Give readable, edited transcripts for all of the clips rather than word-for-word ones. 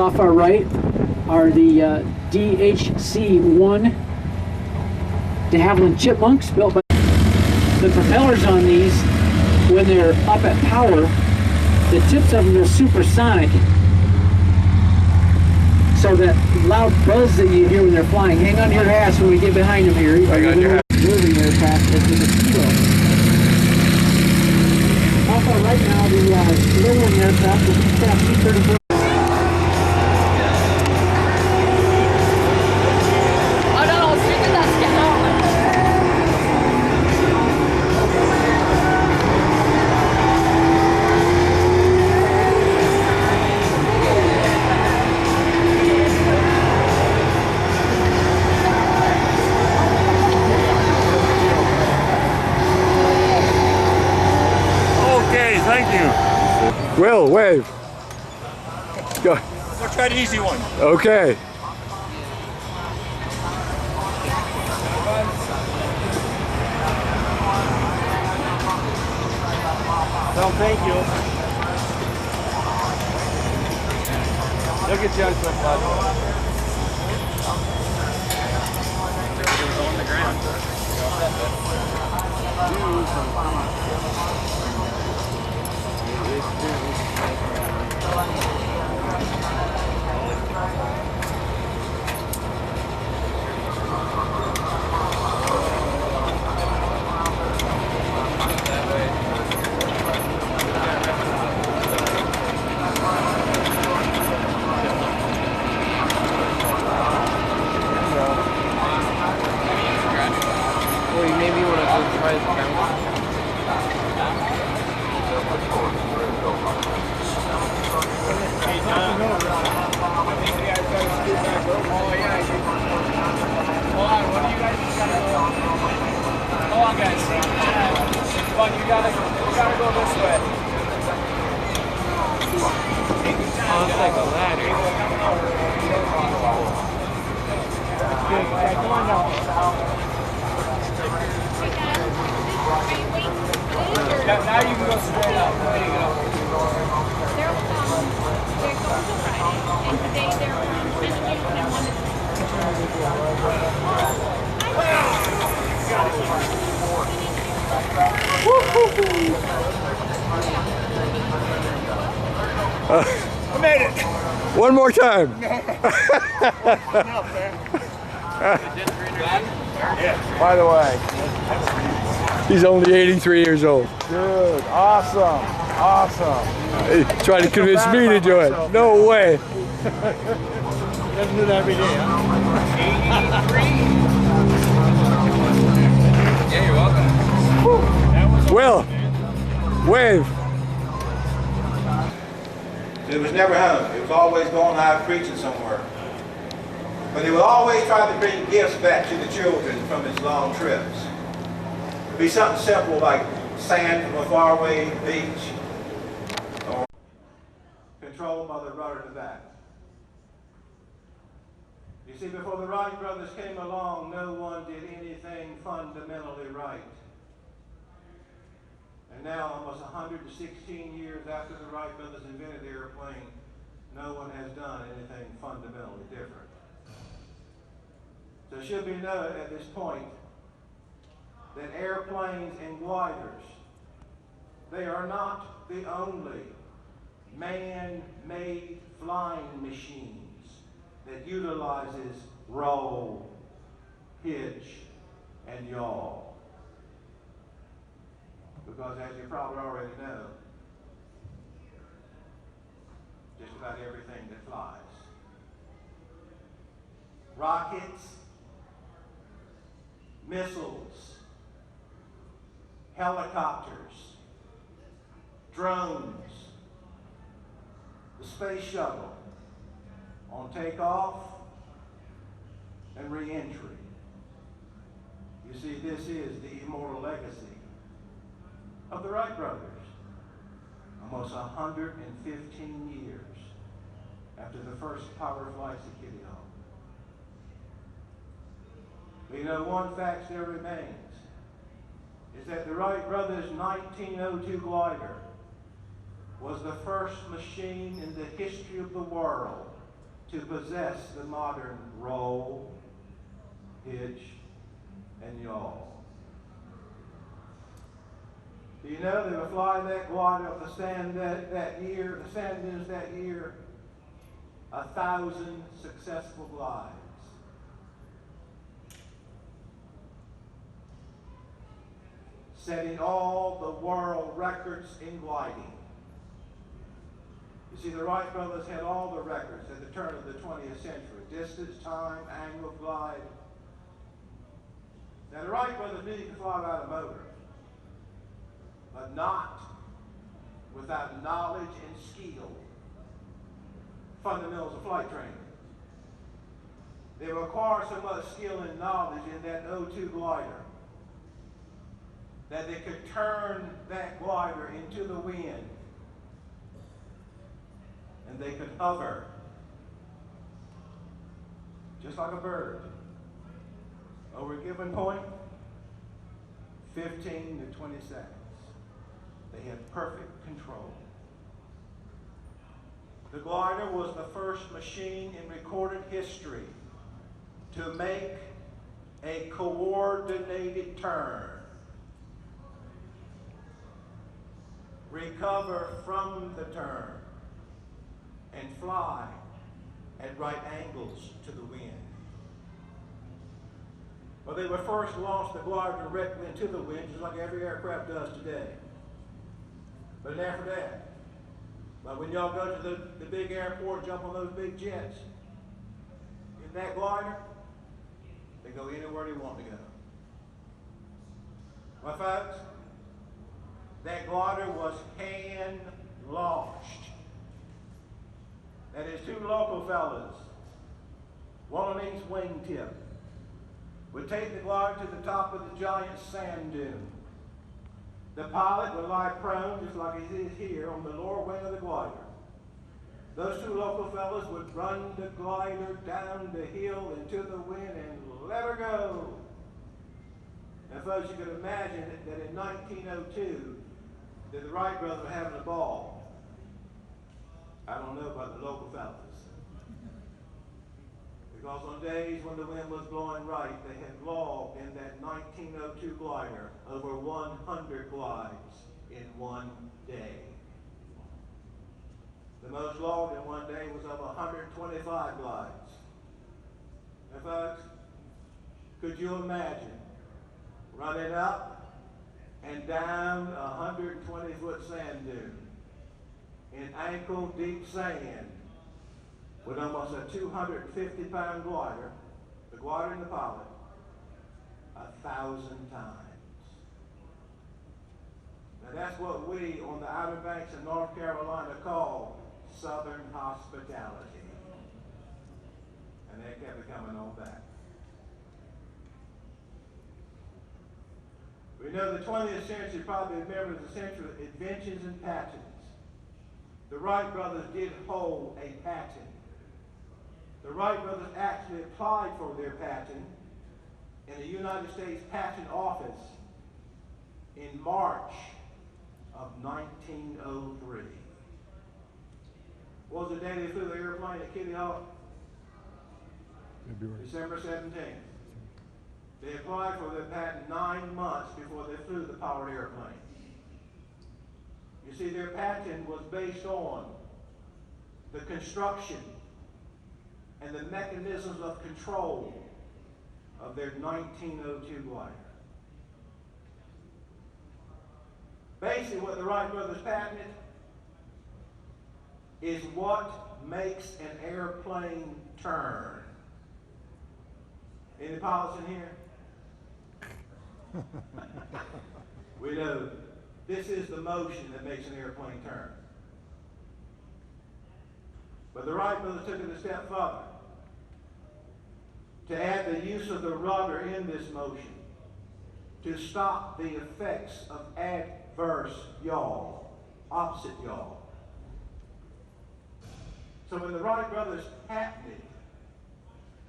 off our right are the DHC-1 de Havilland Chipmunks built by the propellers on these. When they're up at power, the tips of them are supersonic. So that loud buzz that you hear when they're flying, hang on to your hats when we get behind them here. Moving aircraft is the Mosquito. Off our right now, the lowering aircraft, the C-34. Will, wave. Go. We'll try the easy one. Okay. Well, thank you. Look at you on the bud. On the ground. Maybe you want to go try the bounce. Hold on, guys. Come on, you gotta go this way. Oh, it's like a ladder. Okay, come on now. Now you can go straight up. There you go. They're going to Friday, and today they're on Wednesday, and one I made it. One more time. By the way. He's only 83 years old. Good. Awesome. Awesome. He's trying to convince me to do it. No way. Doesn't do that every day, huh? 83. Yeah, you're welcome. Will, wave. It was never home. It was always going out preaching somewhere. But he would always try to bring gifts back to the children from his long trips. It'd be something simple like sand from a faraway beach, or controlled by the rudder in the back. You see, before the Wright brothers came along, no one did anything fundamentally right. And now, almost 116 years after the Wright brothers invented the airplane, no one has done anything fundamentally different. So it should be noted at this point that airplanes and gliders, they are not the only man-made flying machines that utilizes roll, hitch, and yaw. Because as you probably already know, just about everything that flies. Rockets, missiles, helicopters, drones, the space shuttle on takeoff and re-entry. You see, this is the immortal legacy of the Wright brothers. Almost 115 years after the first powered flights at Kitty Hawk. But you know, one fact still remains, is that the Wright brothers' 1902 glider was the first machine in the history of the world to possess the modern roll, hitch, and yaw. Do you know they were flying that glider up the sand that year, the sand dunes that year, 1,000 successful glides. Setting all the world records in gliding. You see, the Wright brothers had all the records at the turn of the 20th century. Distance, time, angle of glide. Now the Wright brothers knew you could fly without a motor, but not without knowledge and skill. Fundamentals of flight training. They require so much skill and knowledge in that O2 glider that they could turn that glider into the wind and they could hover just like a bird over a given point, 15 to 20 seconds. They had perfect control. The glider was the first machine in recorded history to make a coordinated turn, recover from the turn, and fly at right angles to the wind. Well, they would first launch the glider directly into the wind, just like every aircraft does today. But then after that, like when y'all go to the big airport, jump on those big jets, in that glider, they go anywhere they want to go. Well, folks, that glider was hand launched. That is, two local fellas, one on each wingtip, would take the glider to the top of the giant sand dune. The pilot would lie prone, just like he is here, on the lower wing of the glider. Those two local fellas would run the glider down the hill into the wind and let her go. Now, folks, you can imagine that in 1902, that the Wright brothers were having a ball. I don't know about the local fellas. Because on days when the wind was blowing right, they had logged in that 1902 glider over 100 glides in one day. The most logged in one day was of 125 glides. Now, folks, could you imagine running up and down a 120-foot sand dune in ankle-deep sand with almost a 250-pound glider, the glider and the pilot, 1,000 times? Now that's what we on the Outer Banks of North Carolina call Southern hospitality. And they kept it coming on back. We know the 20th century probably remembers the century of inventions and patents. The Wright brothers did hold a patent. The Wright brothers actually applied for their patent in the United States Patent Office in March of 1903. What was the day they flew the airplane at Kitty Hawk? February. December 17th. They applied for their patent 9 months before they flew the powered airplane. You see, their patent was based on the construction and the mechanisms of control of their 1902 glider. Basically, what the Wright brothers patented is what makes an airplane turn. Any pilots in here? We know this is the motion that makes an airplane turn. But the Wright brothers took it a step further to add the use of the rudder in this motion to stop the effects of adverse yaw, opposite yaw. So when the Wright brothers patented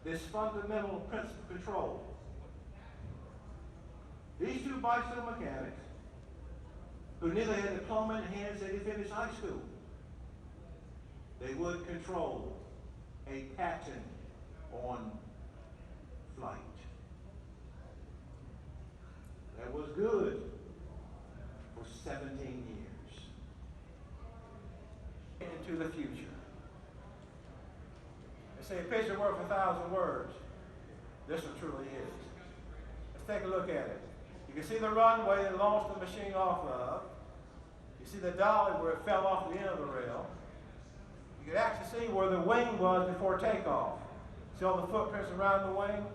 this fundamental principle of control, these two bicycle mechanics, who neither had a diploma in hand, said they finished high school, they would control a patent on flight. That was good for 17 years. Into the future. They say a picture worth 1,000 words. This one truly is. Let's take a look at it. You can see the runway they launched the machine off of. You see the dolly where it fell off the end of the rail. You can actually see where the wing was before takeoff. See all the footprints around the wing?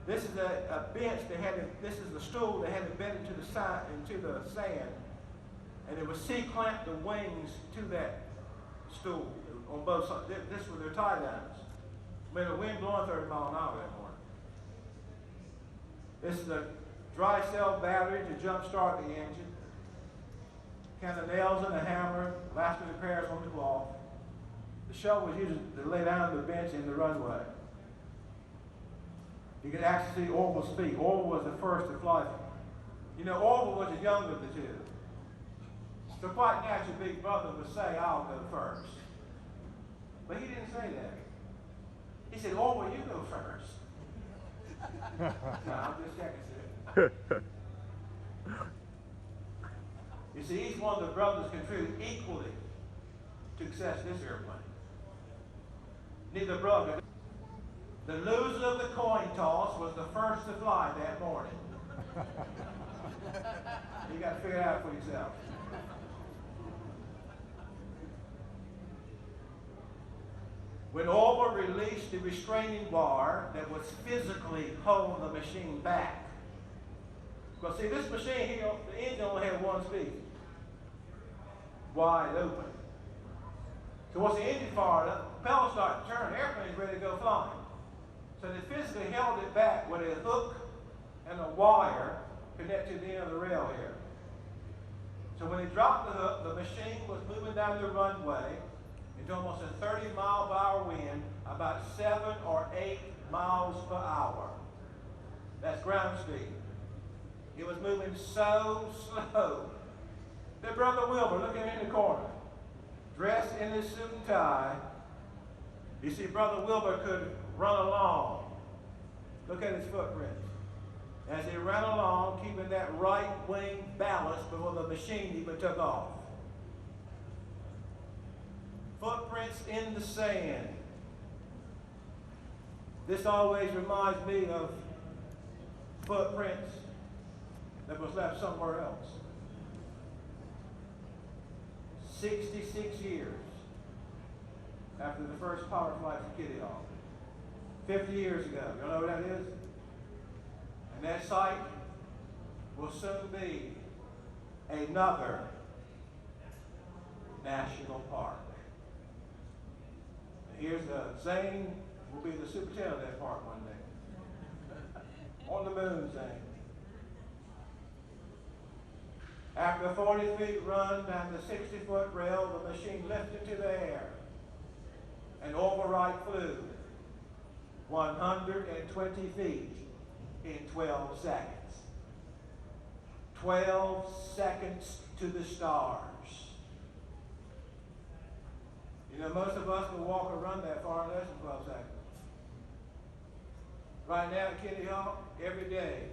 This is a bench they had to, this is the stool they had to bend into the sand, and it would C-clamp the wings to that stool on both sides. This was their tie downs. I mean, the wind blowing 30 miles an hour that morning. This is a dry cell battery to jump start the engine. Kind of nails and a hammer, last minute repairs on the cloth. The shovel was used to lay down the bench in the runway. You could actually see Orville's feet. Orville was the first to fly. You know, Orville was the younger of the two. So quite naturally, Big Brother would say, I'll go first. But he didn't say that. He said, Orville, you go first. No, I'm just checking, sir. You see, each one of the brothers contributed equally to success of this airplane. Neither brother. The loser of the coin toss was the first to fly that morning. You got to figure it out for yourself. When Orville released the restraining bar that was physically holding the machine back. Because see, this machine here, the engine only had one speed. Wide open. So once the engine fired up, the propellers started to turn, the airplane's ready to go flying. So they physically held it back with a hook and a wire connected to the end of the rail here. So when they dropped the hook, the machine was moving down the runway into almost a 30-mile-per-hour wind, about 7 or 8 miles per hour. That's ground speed. It was moving so slow. Their brother Wilbur, looking in the corner, dressed in his suit and tie. You see, Brother Wilbur could run along. Look at his footprints. As he ran along, keeping that right wing balanced before the machine even took off. Footprints in the sand. This always reminds me of footprints that was left somewhere else. 66 years after the first power flight for Kitty Hawk. 50 years ago. You know what that is? And that site will soon be another national park. And here's Zane will be the superintendent of that park one day. On the moon, Zane. After a 40 feet run down the 60-foot rail, the machine lifted to the air and override flew 120 feet in 12 seconds. 12 seconds to the stars. You know, most of us will walk or run that far in less than 12 seconds. Right now at Kitty Hawk, every day,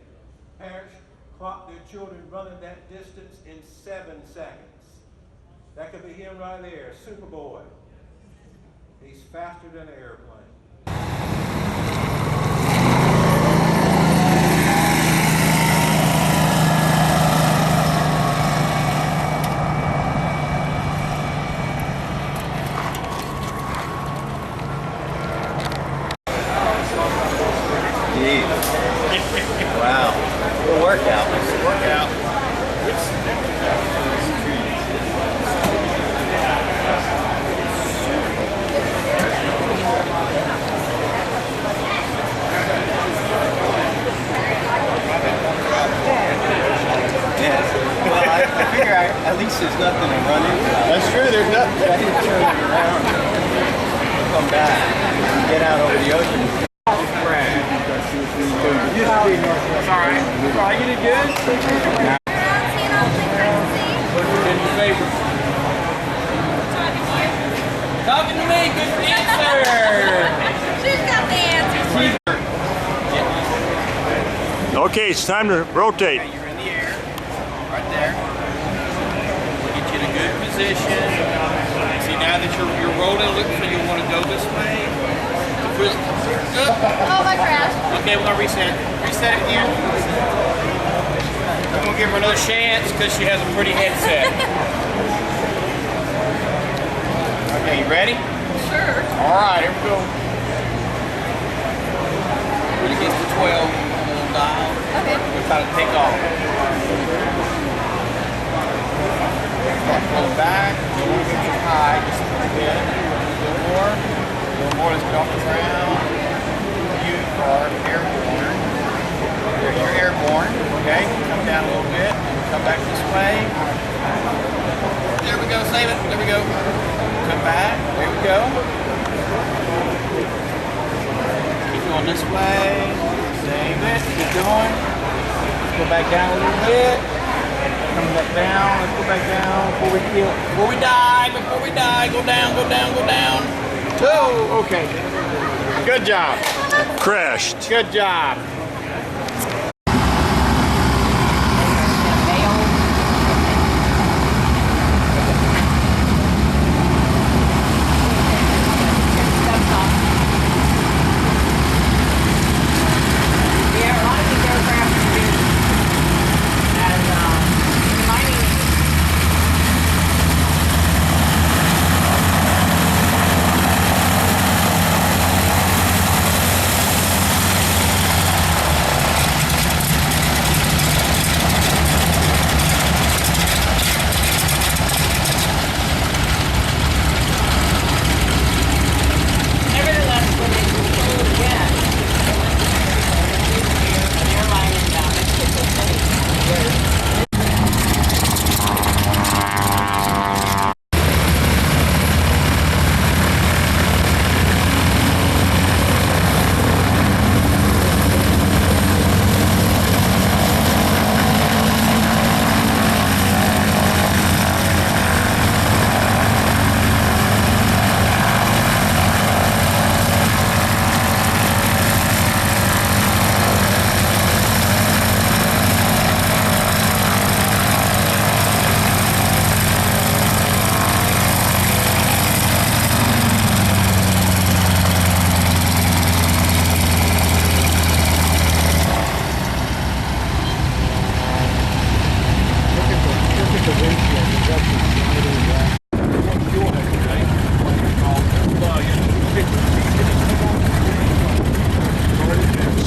parents clock their children running that distance in 7 seconds. That could be him right there, Superboy. He's faster than an airplane. Wow. Good workout. Well, I figure at least there's nothing to run into. That's true, there's nothing. I didn't turn it around. Come back and get out over the ocean. It's all right. You did good. What's your favorite? Talking to you. me. Good answer. She's got the answers. Okay, it's time to rotate. You're in the air, right there. We'll get you in a good position. See, now that you're rolling, look, so you want to go this way. Good. Oh, my crash. Okay, we're gonna reset. Reset it again. I'm gonna give her another chance because she has a pretty headset. Okay, you ready? Sure. All right, here we go. When it gets to 12, little dial. Okay. We'll try to take off. Start pulling back. You don't want to get too high, just a little bit. A little more. A little more. Let's get off the ground. You are airborne. You're airborne. Okay. Come down a little bit. Come back this way. There we go. Save it. There we go. Come back. There we go. Keep going this way. Save it. Keep going. Let's go back down a little bit. Coming back down. Let's go back down before we kill. Before we die. Before we die. Go down. Go down. Go down. Oh, okay. Good job. Crashed. Good job.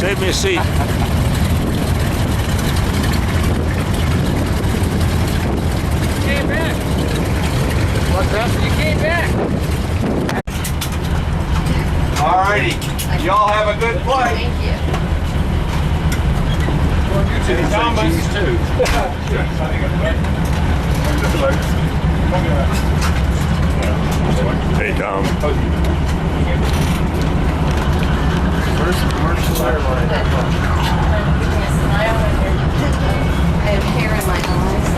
Save me a seat. Came back. What's that? You came back. All righty. Y'all have a good play. Thank you. Thomas too. Hey, Tom. Where's airline? I have hair in my eyes.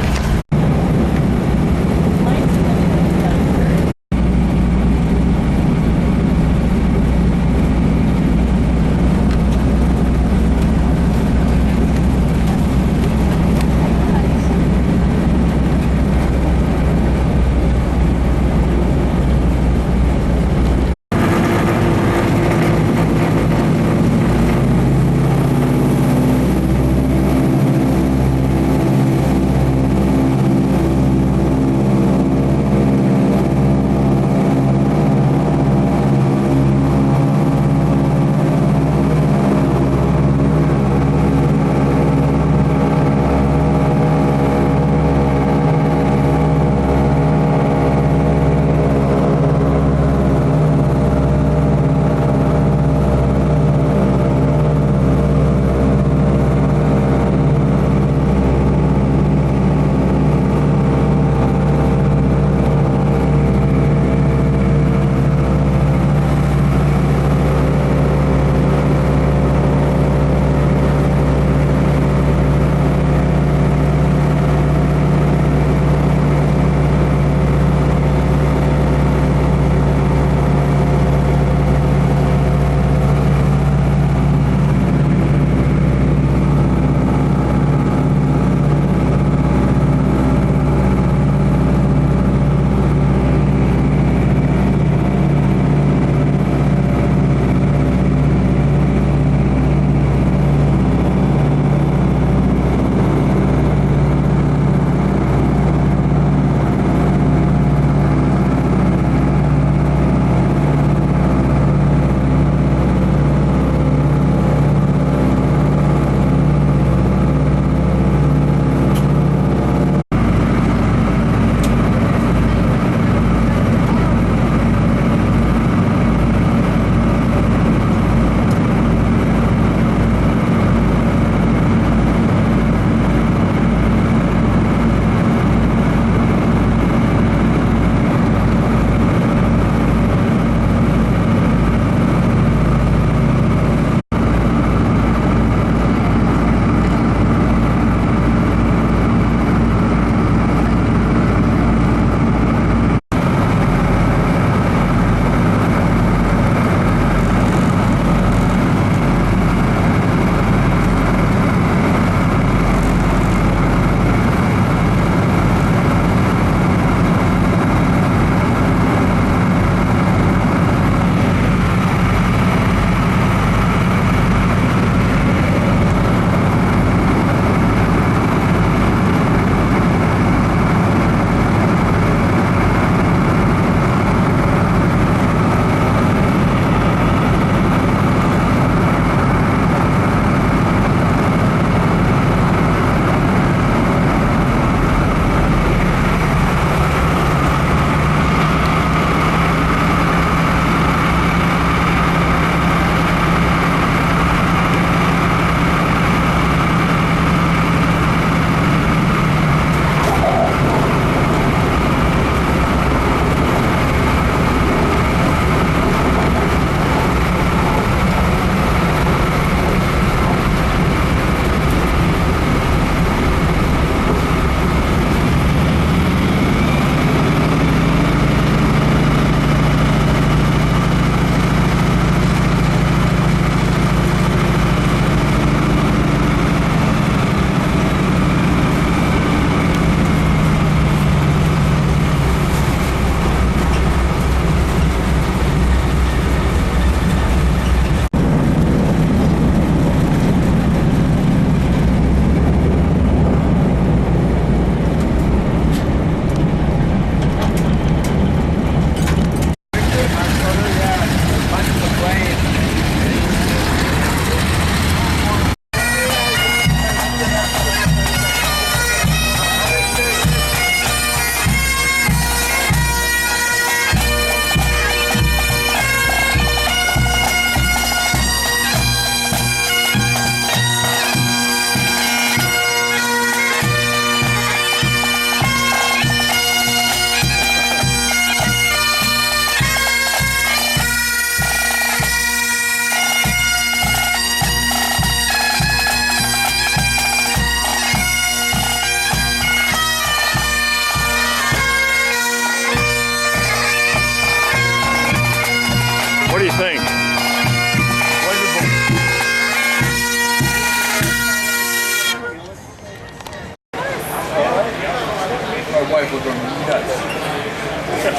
guys were going nuts.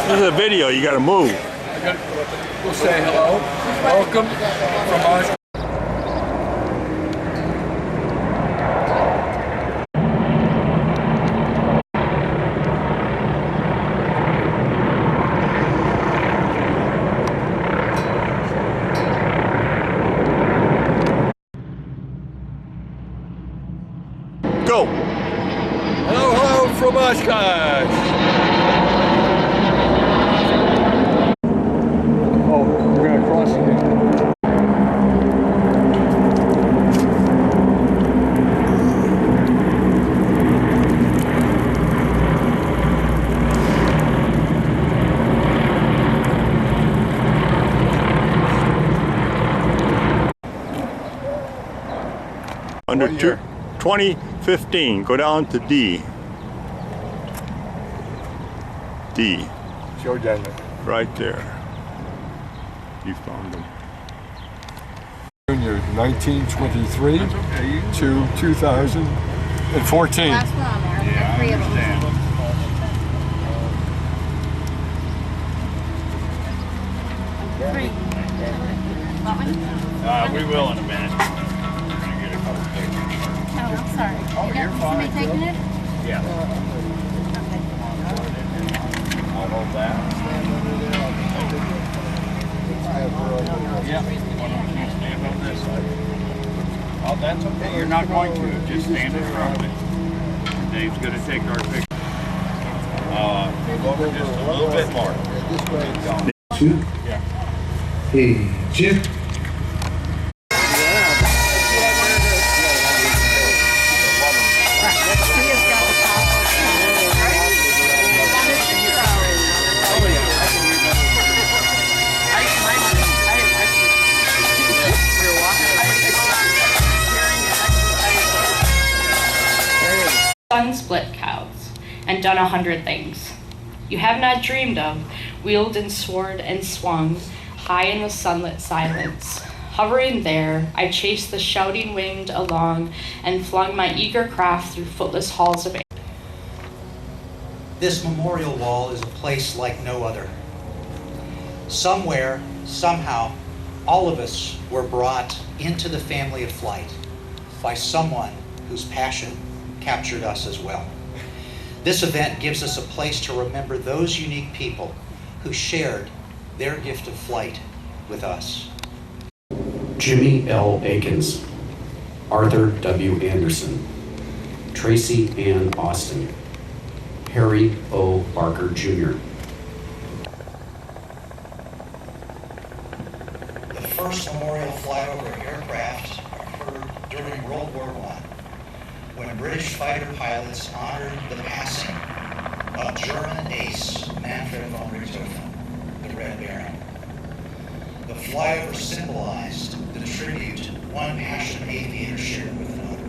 This is a video. You got to move. We'll say hello. Welcome from Oshkosh. Go. Hello, hello from Oshkosh. Oh, we're gonna cross again. Under What year? 2015. Go down to D. D. Show Denver. Right there. You found them. Junior, 1923 to 2014. Last one on there. Yeah, three of them. Three. We will in a minute. We're gonna get a couple pictures. Oh, I'm sorry. Somebody taking it? Yeah. I'll hold that. Yeah. Stand on this side. Oh, that's okay. You're not going to. Just stand in front of it. Dave's gonna take our picture. Move over just a little bit more. Two. Yeah. Hey, Jim. Sun-split cows, and done 100 things you have not dreamed of, wheeled and soared and swung high in the sunlit silence. Hovering there, I chased the shouting wind along and flung my eager craft through footless halls of air. This memorial wall is a place like no other. Somewhere, somehow, all of us were brought into the family of flight by someone whose passion captured us as well. This event gives us a place to remember those unique people who shared their gift of flight with us. Jimmy L. Akins, Arthur W. Anderson, Tracy Ann Austin, Harry O. Barker Jr. The first memorial flyover of aircraft occurred during World War I, when British fighter pilots honored the passing of German ace Manfred von Richthofen, the Red Baron. The flyover symbolized the tribute one passionate aviator shared with another.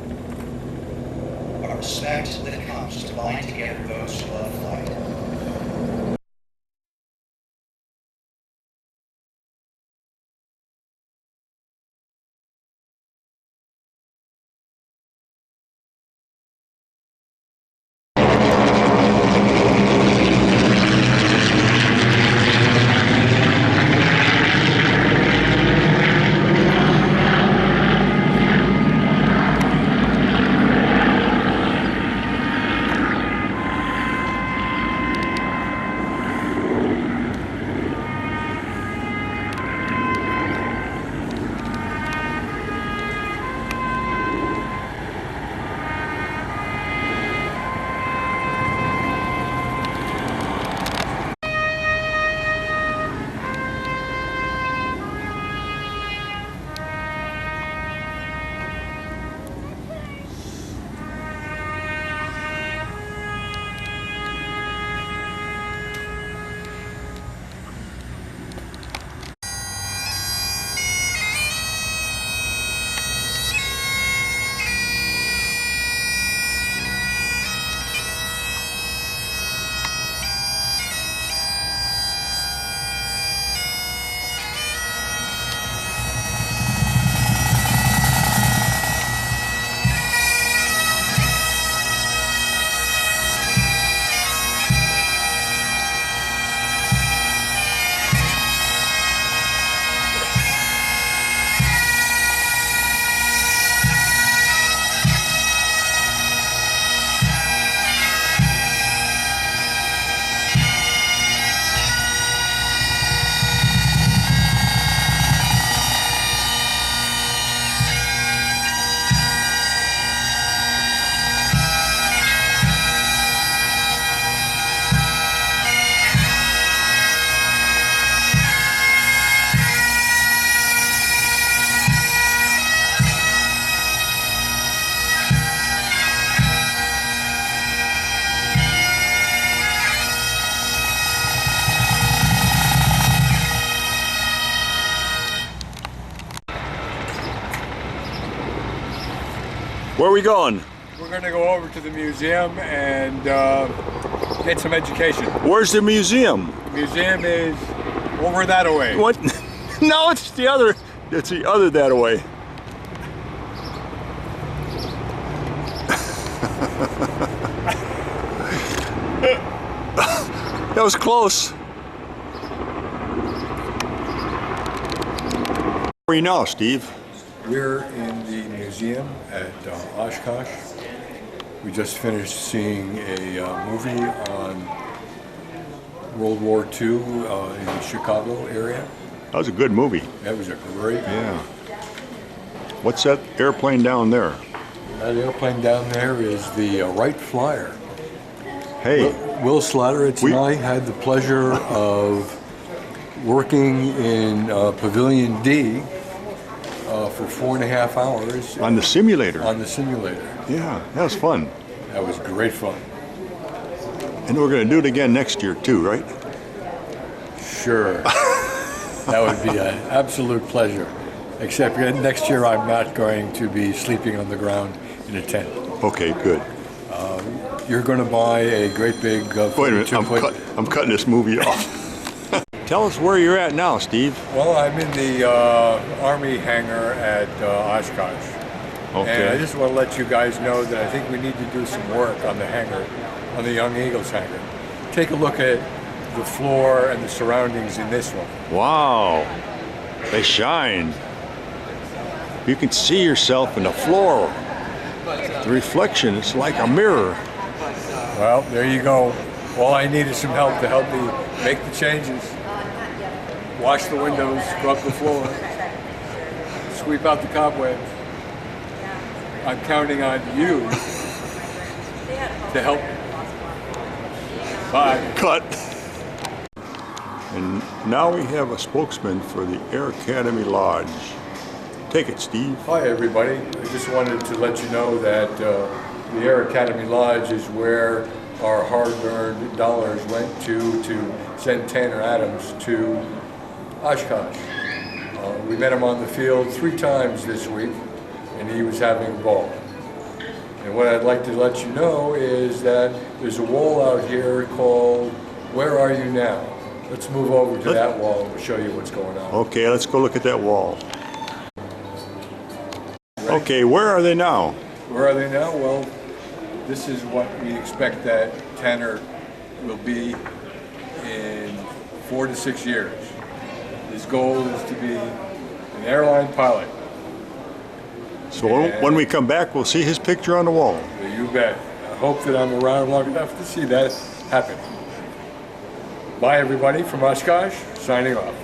A respect that comes to bind together those who love flight. Where are we going? We're going to go over to the museum and get some education. Where's the museum? The museum is over that way. What? No, it's the other. It's the other that way. That was close. Where are you now, Steve? We're in the museum at Oshkosh. We just finished seeing a movie on World War II in the Chicago area. That was a good movie. That was a great movie. Yeah. What's that airplane down there? That airplane down there is the Wright Flyer. Hey. Will Slatteritz and I had the pleasure of working in Pavilion D for 4.5 hours. On the simulator? On the simulator. Yeah, that was fun. That was great fun. And we're going to do it again next year too, right? Sure. That would be an absolute pleasure. Except next year I'm not going to be sleeping on the ground in a tent. Okay, good. You're going to buy a great big... Wait a minute, I'm cutting this movie off. Tell us where you're at now, Steve. Well, I'm in the Army hangar at Oshkosh. Okay. And I just want to let you guys know that I think we need to do some work on the hangar, on the Young Eagles hangar. Take a look at the floor and the surroundings in this one. Wow, they shine. You can see yourself in the floor. The reflection, it's like a mirror. Well, there you go. All I need is some help to help me make the changes. Wash the windows, scrub the floor, sweep out the cobwebs. I'm counting on you to help me. Bye. Cut. And now we have a spokesman for the Air Academy Lodge. Take it, Steve. Hi, everybody. I just wanted to let you know that the Air Academy Lodge is where our hard-earned dollars went to send Tanner Adams to Oshkosh. We met him on the field 3 times this week, and he was having a ball. And what I'd like to let you know is that there's a wall out here called Where Are You Now? Let's move over to that wall and we'll show you what's going on. Okay, let's go look at that wall. Okay, where are they now? Where are they now? Well, this is what we expect that Tanner will be in 4 to 6 years. His goal is to be an airline pilot. So when we come back, we'll see his picture on the wall. You bet. I hope that I'm around long enough to see that happen. Bye, everybody, from Oshkosh, signing off.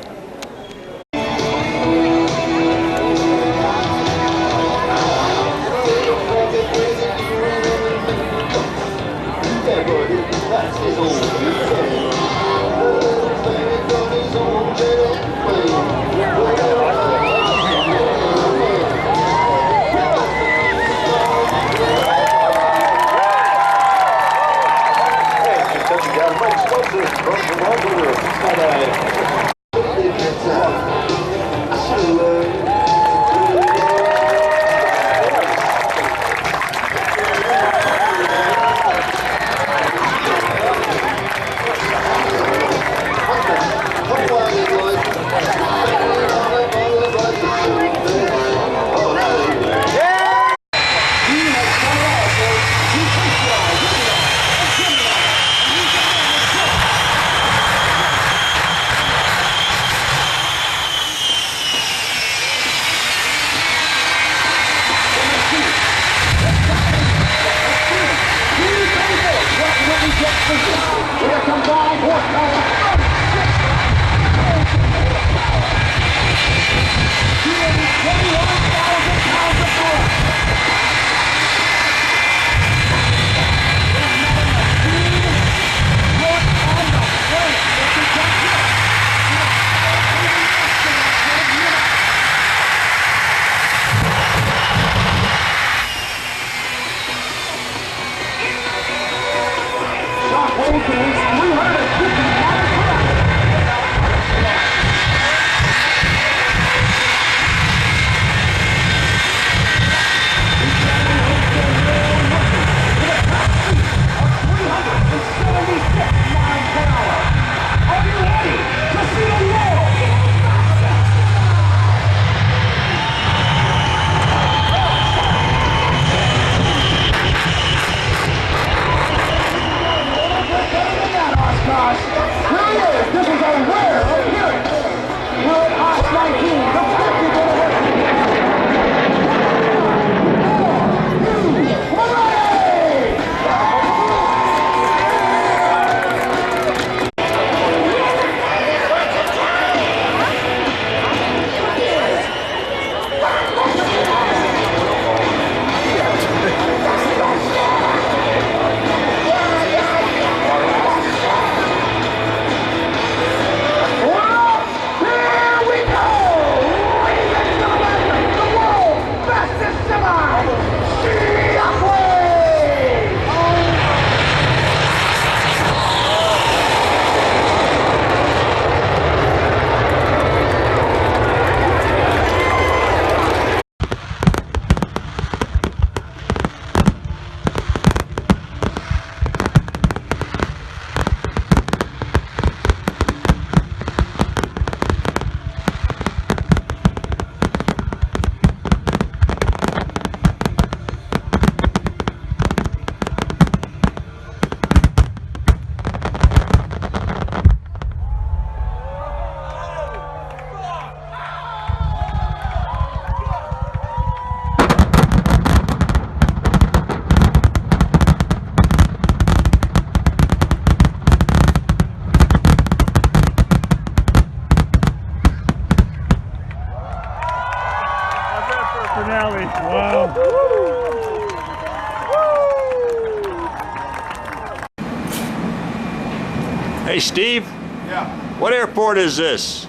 Hey, Steve, Yeah. what airport is this?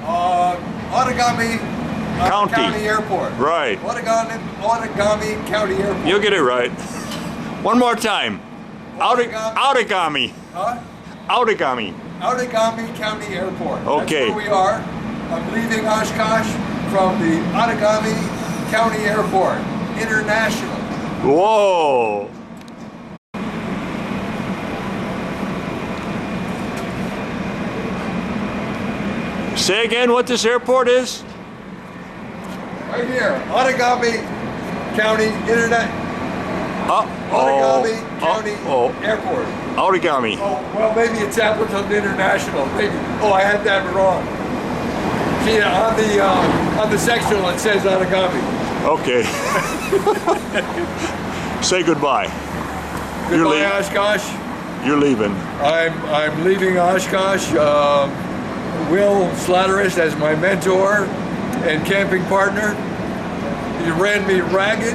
Outagamie County. Airport. Right. Outagamie County Airport. You'll get it right. One more time. Outagamie. Outagamie. Huh? Outagamie. Outagamie County Airport. Okay. That's where we are. I'm leaving Oshkosh from the Outagamie County Airport International. Whoa. Say again what this airport is? Right here, Outagamie County Outagamie County Airport. Outagamie. Oh, well, maybe it's Appleton International. Maybe. Oh, I had that wrong. See, on the sectional it says Outagamie. Okay. Say goodbye. Goodbye, Oshkosh. You're leaving. I'm leaving Oshkosh. Will Slatteris as my mentor and camping partner. He ran me ragged.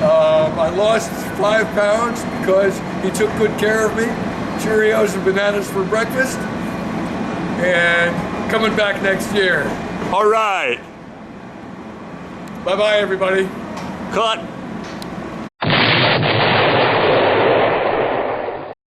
I lost 5 pounds because he took good care of me. Cheerios and bananas for breakfast. And coming back next year. All right. Bye-bye, everybody. Cut.